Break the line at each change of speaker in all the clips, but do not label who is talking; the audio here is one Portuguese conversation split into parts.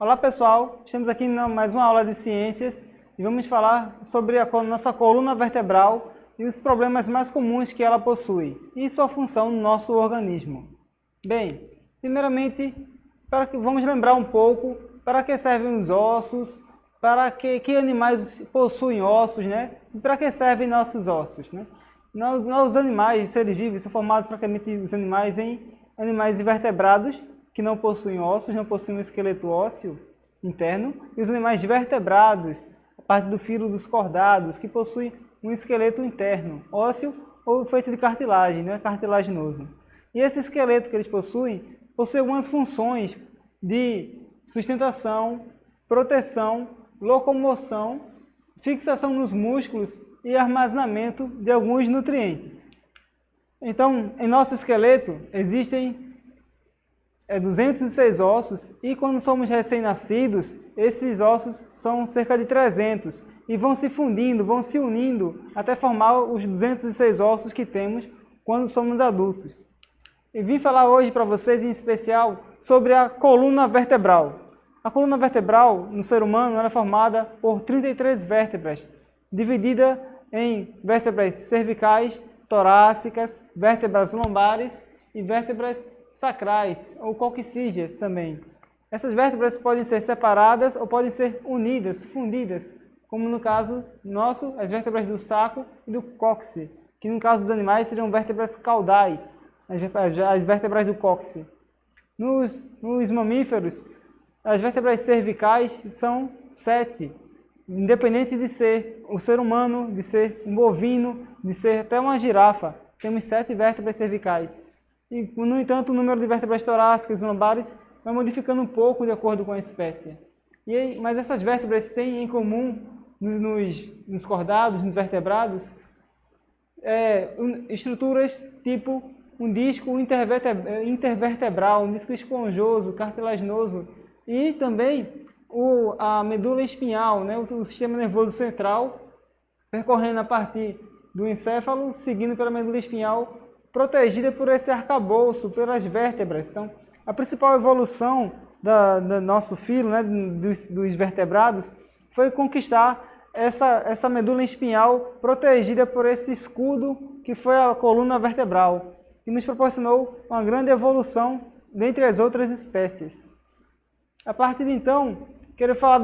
Olá pessoal, estamos aqui em mais uma aula de ciências e vamos falar sobre a nossa coluna vertebral e os problemas mais comuns que ela possui e sua função no nosso organismo. Bem, primeiramente, vamos lembrar um pouco para que servem os ossos, para que animais possuem ossos, né? E para que servem nossos ossos, né? Os animais, os seres vivos, são formados praticamente os animais em animais invertebrados, que não possuem ossos, não possuem um esqueleto ósseo interno, e os animais vertebrados, a parte do filo dos cordados, que possuem um esqueleto interno, ósseo ou feito de cartilagem, né, cartilaginoso. E esse esqueleto que eles possuem, possui algumas funções de sustentação, proteção, locomoção, fixação nos músculos e armazenamento de alguns nutrientes. Então, em nosso esqueleto existem 206 ossos e quando somos recém-nascidos, esses ossos são cerca de 300 e vão se fundindo, vão se unindo até formar os 206 ossos que temos quando somos adultos. E vim falar hoje para vocês em especial sobre a coluna vertebral. A coluna vertebral no ser humano ela é formada por 33 vértebras, dividida em vértebras cervicais, torácicas, vértebras lombares e vértebras sacrais ou coxígeas também. Essas vértebras podem ser separadas ou podem ser unidas, fundidas, como no caso nosso, as vértebras do saco e do cóccix, que no caso dos animais seriam vértebras caudais, as vértebras do cóccix. Nos mamíferos, as vértebras cervicais são 7, independente de ser o ser humano, de ser um bovino, de ser até uma girafa, temos 7 vértebras cervicais. E, no entanto, o número de vértebras torácicas e lombares vai modificando um pouco de acordo com a espécie. Mas essas vértebras têm em comum, nos cordados, nos vertebrados, estruturas tipo um disco intervertebral, um disco esponjoso, cartilaginoso, e também a medula espinhal, né, o sistema nervoso central, percorrendo a partir do encéfalo, seguindo pela medula espinhal, protegida por esse arcabouço, pelas vértebras. Então, a principal evolução do nosso filo, né, dos vertebrados, foi conquistar essa medula espinhal protegida por esse escudo que foi a coluna vertebral, que nos proporcionou uma grande evolução dentre as outras espécies. A partir de então, quero falar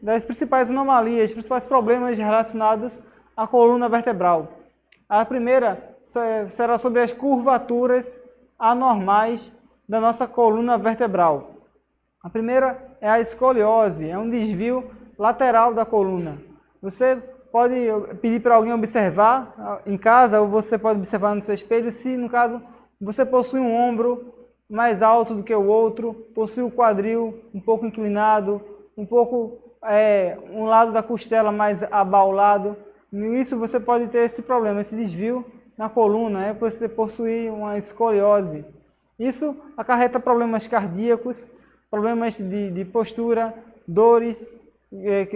das principais anomalias, principais problemas relacionados à coluna vertebral. A primeira será sobre as curvaturas anormais da nossa coluna vertebral. A primeira é a escoliose, é um desvio lateral da coluna. Você pode pedir para alguém observar em casa, ou você pode observar no seu espelho, se no caso você possui um ombro mais alto do que o outro, possui o quadril um pouco inclinado, um lado da costela mais abaulado. Isso você pode ter esse problema, esse desvio na coluna, você possuir uma escoliose. Isso acarreta problemas cardíacos, problemas de postura, dores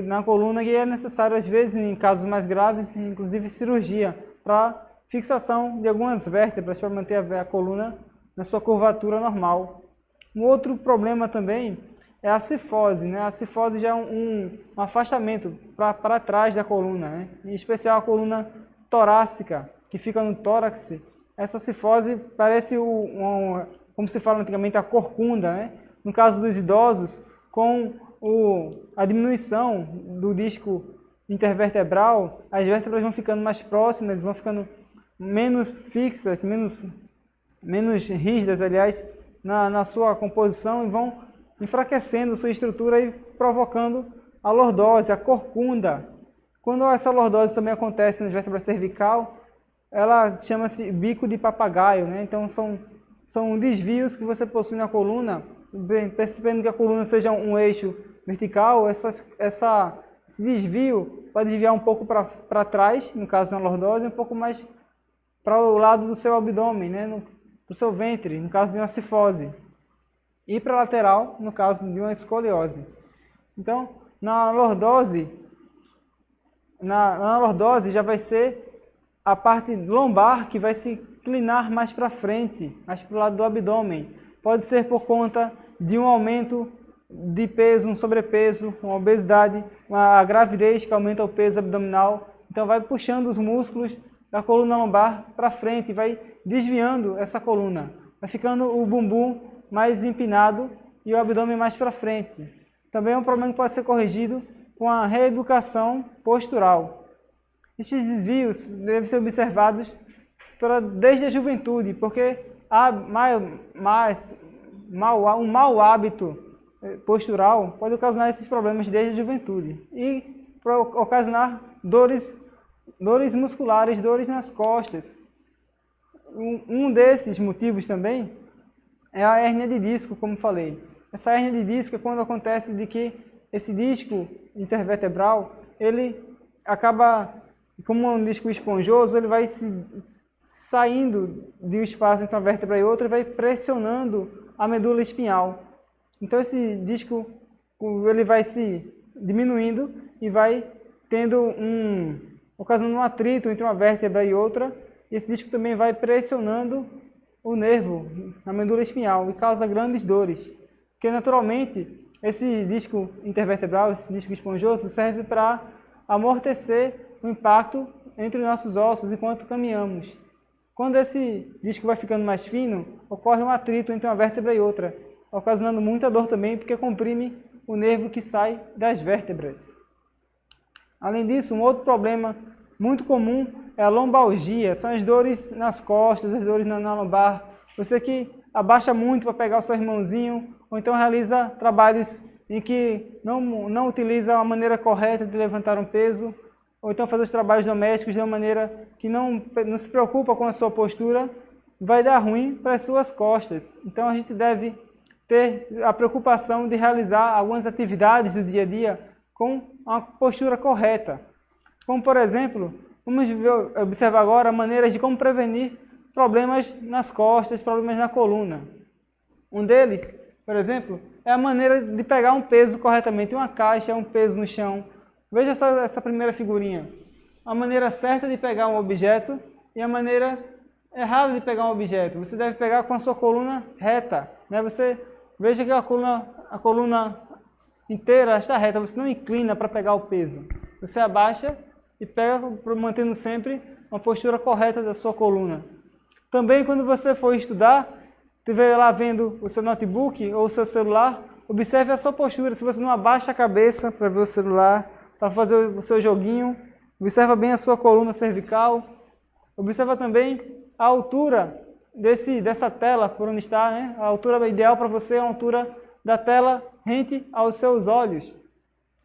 na coluna, e é necessário, às vezes, em casos mais graves, inclusive cirurgia, para fixação de algumas vértebras, para manter a coluna na sua curvatura normal. Um outro problema também é a cifose, né? A cifose já é um afastamento para trás da coluna, né? Em especial a coluna torácica, que fica no tórax. Essa cifose parece, como se fala antigamente, a corcunda, né? No caso dos idosos, com a diminuição do disco intervertebral, as vértebras vão ficando mais próximas, vão ficando menos fixas, menos rígidas, aliás, na sua composição, e vão enfraquecendo sua estrutura e provocando a lordose, a corcunda. Quando essa lordose também acontece na vértebra cervical, ela chama-se bico de papagaio, né? Então são desvios que você possui na coluna, percebendo que a coluna seja um eixo vertical, esse desvio pode desviar um pouco para trás, no caso de uma lordose, um pouco mais para o lado do seu abdômen, né? Para o seu ventre, no caso de uma cifose, e para a lateral, no caso de uma escoliose. Então, na lordose já vai ser a parte lombar que vai se inclinar mais para frente, mais para o lado do abdômen. Pode ser por conta de um aumento de peso, um sobrepeso, uma obesidade, uma gravidez que aumenta o peso abdominal. Então vai puxando os músculos da coluna lombar para frente, vai desviando essa coluna. Vai ficando o bumbum mais empinado e o abdômen mais para frente. Também é um problema que pode ser corrigido com a reeducação postural. Estes desvios devem ser observados desde a juventude, porque há um mau hábito postural pode ocasionar esses problemas desde a juventude e ocasionar dores musculares, dores nas costas. Um desses motivos também é a hérnia de disco, como falei. Essa hérnia de disco é quando acontece de que esse disco intervertebral, ele acaba, como um disco esponjoso, ele vai saindo de um espaço entre uma vértebra e outra e vai pressionando a medula espinhal. Então esse disco ele vai se diminuindo e vai ocasionando um atrito entre uma vértebra e outra. E esse disco também vai pressionando o nervo na medula espinhal e causa grandes dores. Porque naturalmente esse disco intervertebral, esse disco esponjoso, serve para amortecer o impacto entre os nossos ossos enquanto caminhamos. Quando esse disco vai ficando mais fino, ocorre um atrito entre uma vértebra e outra, ocasionando muita dor também, porque comprime o nervo que sai das vértebras. Além disso, um outro problema muito comum é a lombalgia, são as dores nas costas, as dores na lombar. Você que abaixa muito para pegar o seu irmãozinho, ou então realiza trabalhos em que não utiliza a maneira correta de levantar um peso, ou então fazer os trabalhos domésticos de uma maneira que não se preocupa com a sua postura, vai dar ruim para as suas costas. Então a gente deve ter a preocupação de realizar algumas atividades do dia a dia com uma postura correta. Como, por exemplo, vamos observar agora maneiras de como prevenir problemas nas costas, problemas na coluna. Um deles, por exemplo, é a maneira de pegar um peso corretamente, uma caixa, um peso no chão. Veja só essa primeira figurinha. A maneira certa de pegar um objeto e a maneira errada de pegar um objeto. Você deve pegar com a sua coluna reta, né? Você veja que a coluna inteira está reta, você não inclina para pegar o peso. Você abaixa e pega, mantendo sempre uma postura correta da sua coluna. Também quando você for estudar, estiver lá vendo o seu notebook ou o seu celular, observe a sua postura. Se você não abaixa a cabeça para ver o celular, para fazer o seu joguinho, observa bem a sua coluna cervical. Observa também a altura dessa tela por onde está, né? A altura ideal para você é a altura da tela rente aos seus olhos.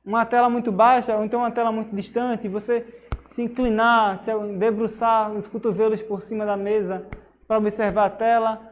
Uma tela muito baixa ou então uma tela muito distante, você se inclinar, se debruçar os cotovelos por cima da mesa para observar a tela,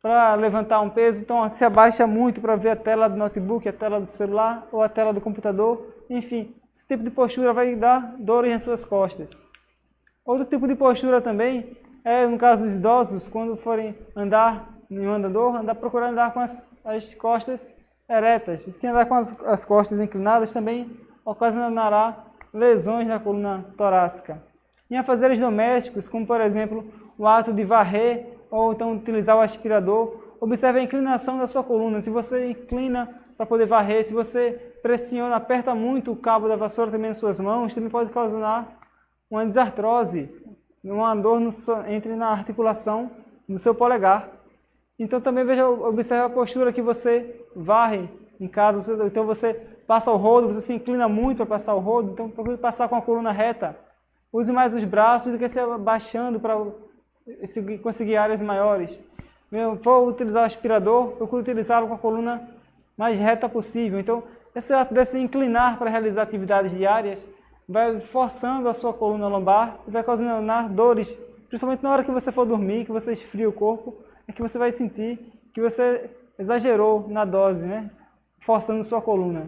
para levantar um peso, então se abaixa muito para ver a tela do notebook, a tela do celular ou a tela do computador. Enfim, esse tipo de postura vai dar dores nas suas costas. Outro tipo de postura também é, no caso dos idosos, quando forem andar em um andador, procurar andar com as costas eretas. E se andar com as costas inclinadas, também ocasionará lesões na coluna torácica. Em afazeres domésticos, como por exemplo o ato de varrer ou então utilizar o aspirador, observe a inclinação da sua coluna. Se você inclina para poder varrer, se você pressiona, aperta muito o cabo da vassoura também nas suas mãos, também pode causar uma desartrose, uma dor entre na articulação do seu polegar. Então também observe a postura que você varre em casa, então você passa o rodo, você se inclina muito para passar o rodo, então procure passar com a coluna reta. Use mais os braços do que se abaixando para conseguir áreas maiores. For utilizar o aspirador, procure utilizá-lo com a coluna mais reta possível. Então, esse ato de se inclinar para realizar atividades diárias vai forçando a sua coluna lombar e vai causando dores, principalmente na hora que você for dormir, que você esfria o corpo, é que você vai sentir que você exagerou na dose, né? Forçando sua coluna.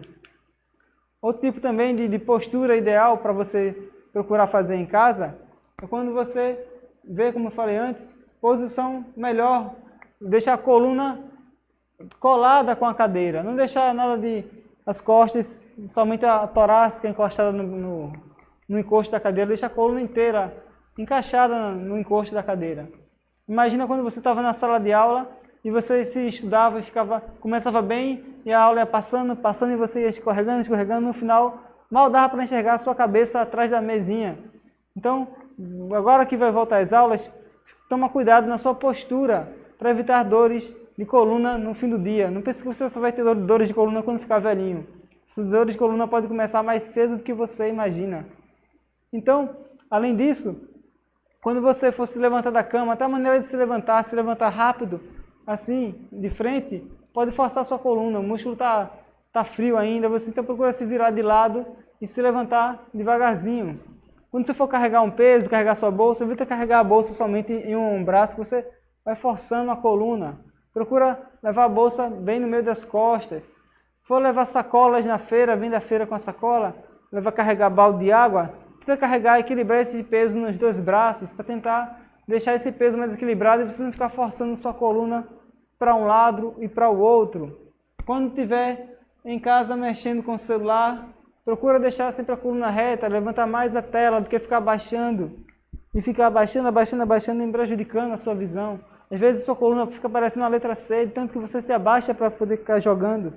Outro tipo também de postura ideal para você procurar fazer em casa é quando você vê, como eu falei antes, posição melhor, deixar a coluna colada com a cadeira, não deixar nada de as costas, somente a torácica encostada no encosto da cadeira, deixa a coluna inteira encaixada no encosto da cadeira. Imagina quando você estava na sala de aula e você se estudava e começava bem, e a aula ia passando, e você ia escorregando, no final mal dava para enxergar a sua cabeça atrás da mesinha. Então, agora que vai voltar às aulas, toma cuidado na sua postura, para evitar dores de coluna no fim do dia. Não pense que você só vai ter dores de coluna quando ficar velhinho. Essas dores de coluna podem começar mais cedo do que você imagina. Então, além disso, quando você for se levantar da cama, até a maneira de se levantar rápido, assim, de frente, pode forçar a sua coluna. O músculo tá frio ainda, você então procura se virar de lado e se levantar devagarzinho. Quando você for carregar um peso, carregar sua bolsa, evita carregar a bolsa somente em um braço, que você vai forçando a coluna. Procura levar a bolsa bem no meio das costas. For levar sacolas na feira, vem da feira com a sacola, carregar balde de água, tenta carregar e equilibrar esse peso nos dois braços, para tentar deixar esse peso mais equilibrado e você não ficar forçando sua coluna para um lado e para o outro. Quando estiver em casa mexendo com o celular, procura deixar sempre a coluna reta, levantar mais a tela do que ficar abaixando. E ficar abaixando e prejudicando a sua visão. Às vezes a sua coluna fica parecendo uma letra C, tanto que você se abaixa para poder ficar jogando.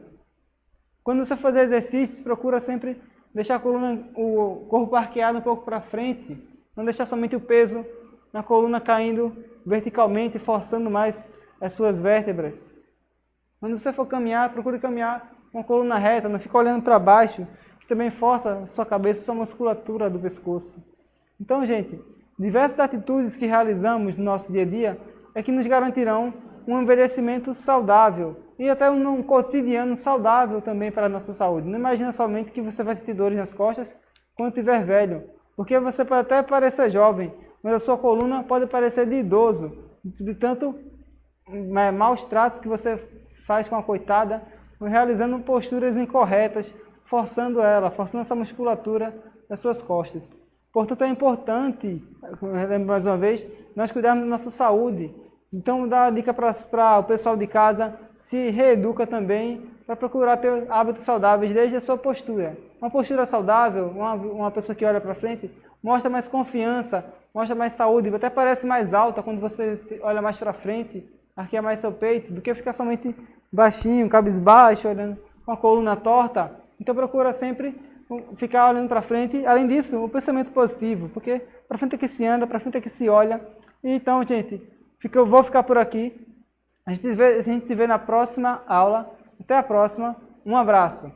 Quando você fazer exercícios, procura sempre deixar a coluna, o corpo arqueado um pouco para frente. Não deixar somente o peso na coluna caindo verticalmente, forçando mais as suas vértebras. Quando você for caminhar, procure caminhar com a coluna reta, não fica olhando para baixo, que também força a sua cabeça, a sua musculatura do pescoço. Então, gente, diversas atitudes que realizamos no nosso dia a dia é que nos garantirão um envelhecimento saudável e até um cotidiano saudável também para a nossa saúde. Não imagina somente que você vai sentir dores nas costas quando estiver velho, porque você pode até parecer jovem, mas a sua coluna pode parecer de idoso, de tanto maus tratos que você faz com a coitada, realizando posturas incorretas, forçando essa musculatura das suas costas. Portanto, é importante, lembro mais uma vez, nós cuidarmos da nossa saúde. Então, dá a dica para o pessoal de casa, se reeduca também para procurar ter hábitos saudáveis desde a sua postura. Uma postura saudável, uma pessoa que olha para frente, mostra mais confiança, mostra mais saúde, até parece mais alta quando você olha mais para frente, arqueia mais seu peito, do que ficar somente baixinho, cabisbaixo, olhando com a coluna torta. Então, procura sempre ficar olhando para frente. Além disso, o pensamento positivo, porque para frente é que se anda, para frente é que se olha. Então, gente, eu vou ficar por aqui. A gente se vê na próxima aula. Até a próxima. Um abraço.